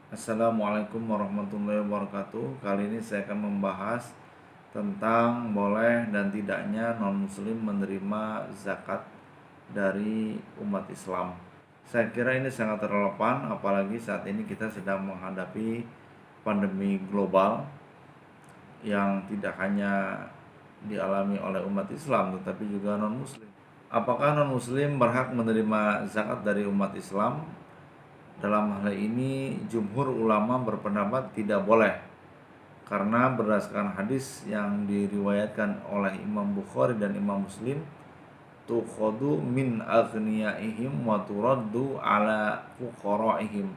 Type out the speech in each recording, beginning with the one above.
Assalamualaikum warahmatullahi wabarakatuh. Kali ini saya akan membahas tentang boleh dan tidaknya non-muslim menerima zakat dari umat Islam. Saya kira ini sangat relevan, apalagi saat ini kita sedang menghadapi pandemi global yang tidak hanya dialami oleh umat Islam tetapi juga non-muslim. Apakah non-muslim berhak menerima zakat dari umat Islam? Dalam hal ini jumhur ulama berpendapat tidak boleh, karena berdasarkan hadis yang diriwayatkan oleh Imam Bukhari dan Imam Muslim, tukhadu min aghniyaihim wa turaddu ala fuqaraihim.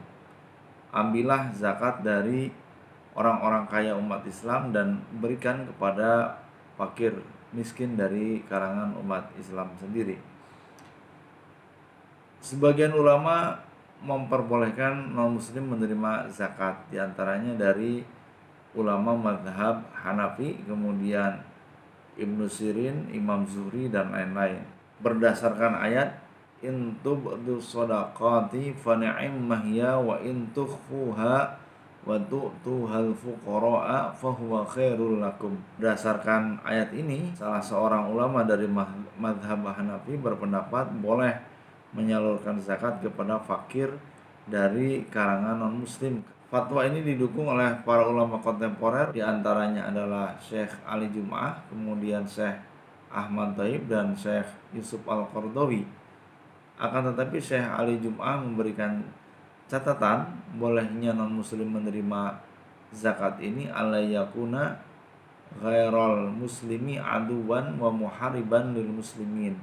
Ambillah zakat dari orang-orang kaya umat Islam dan berikan kepada fakir miskin dari kalangan umat Islam sendiri. Sebagian ulama memperbolehkan non-muslim menerima zakat, diantaranya dari ulama mazhab Hanafi, kemudian Ibnu Sirin, Imam Zuhri, dan lain-lain. Berdasarkan ayat, in tubdu shadaqati fa ni'ammah hiya wa in tukhfuha wa tu'tuhal fuqara'a fa huwa khairul lakum. Berdasarkan ayat ini, salah seorang ulama dari mazhab Hanafi berpendapat boleh menyalurkan zakat kepada fakir dari kalangan non-muslim. Fatwa ini didukung oleh para ulama kontemporer, diantaranya adalah Syekh Ali Jum'ah, kemudian Syekh Ahmad Thayyib, dan Syekh Yusuf Al-Qardawi. Akan tetapi Syekh Ali Jum'ah memberikan catatan bolehnya non-muslim menerima zakat ini alayakuna ghairal muslimi aduwan wa muhariban lil muslimin.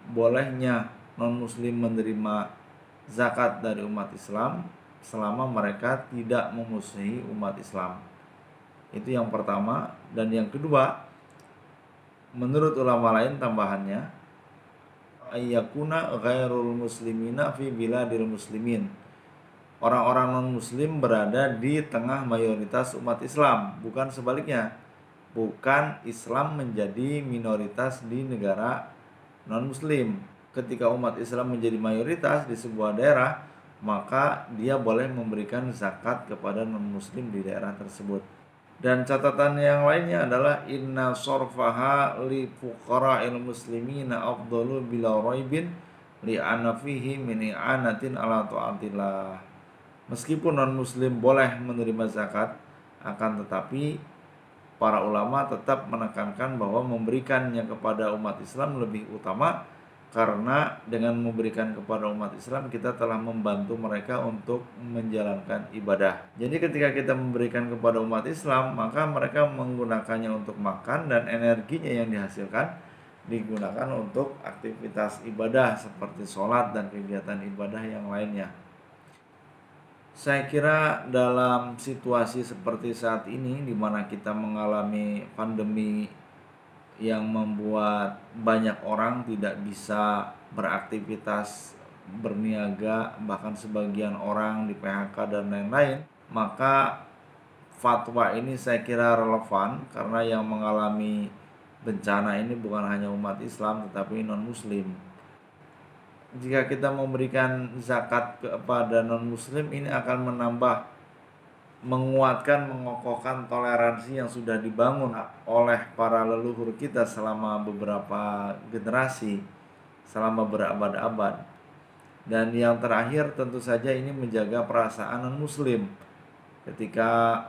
Bolehnya non-muslim menerima zakat dari umat Islam selama mereka tidak memusuhi umat Islam. Itu yang pertama. Dan yang kedua, menurut ulama lain tambahannya, ayyakuna ghairul muslimina fi biladil muslimin. Orang-orang non-muslim berada di tengah mayoritas umat Islam, bukan sebaliknya. Bukan Islam menjadi minoritas di negara non-muslim. Ketika umat Islam menjadi mayoritas di sebuah daerah, maka dia boleh memberikan zakat kepada non-muslim di daerah tersebut. Dan catatan yang lainnya adalah inna sorfaha li fuqara'il muslimina afdalu bila raibin li anafihi min i'anatin ala ta'atillah. Meskipun non-muslim boleh menerima zakat, akan tetapi para ulama tetap menekankan bahwa memberikannya kepada umat Islam lebih utama, karena dengan memberikan kepada umat Islam kita telah membantu mereka untuk menjalankan ibadah. Jadi ketika kita memberikan kepada umat Islam, maka mereka menggunakannya untuk makan dan energinya yang dihasilkan digunakan untuk aktivitas ibadah seperti sholat dan kegiatan ibadah yang lainnya. Saya kira dalam situasi seperti saat ini, di mana kita mengalami pandemi yang membuat banyak orang tidak bisa beraktivitas, berniaga, bahkan sebagian orang di PHK dan lain-lain, maka fatwa ini saya kira relevan, karena yang mengalami bencana ini bukan hanya umat Islam tetapi non-muslim. Jika kita memberikan zakat kepada non-muslim, ini akan menguatkan, mengokohkan toleransi yang sudah dibangun oleh para leluhur kita selama beberapa generasi, selama berabad-abad. Dan yang terakhir, tentu saja ini menjaga perasaan non-muslim. Ketika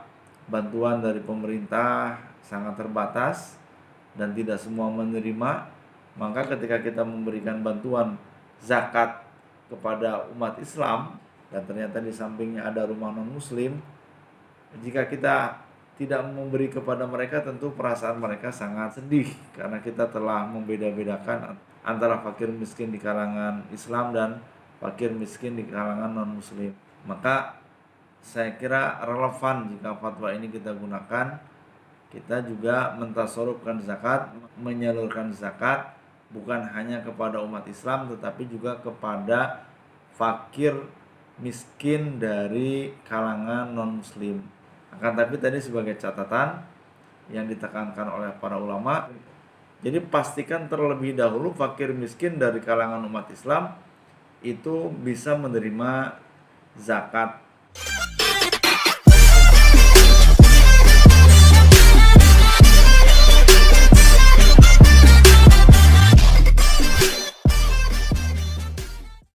bantuan dari pemerintah sangat terbatas dan tidak semua menerima, maka ketika kita memberikan bantuan zakat kepada umat Islam dan ternyata di sampingnya ada rumah non-muslim, jika kita tidak memberi kepada mereka, tentu perasaan mereka sangat sedih, karena kita telah membeda-bedakan antara fakir miskin di kalangan Islam dan fakir miskin di kalangan non-muslim. Maka saya kira relevan jika fatwa ini kita gunakan. Kita juga mentasarufkan zakat, menyalurkan zakat bukan hanya kepada umat Islam tetapi juga kepada fakir miskin dari kalangan non-muslim. Akan tapi tadi sebagai catatan yang ditekankan oleh para ulama, jadi pastikan terlebih dahulu fakir miskin dari kalangan umat Islam itu bisa menerima zakat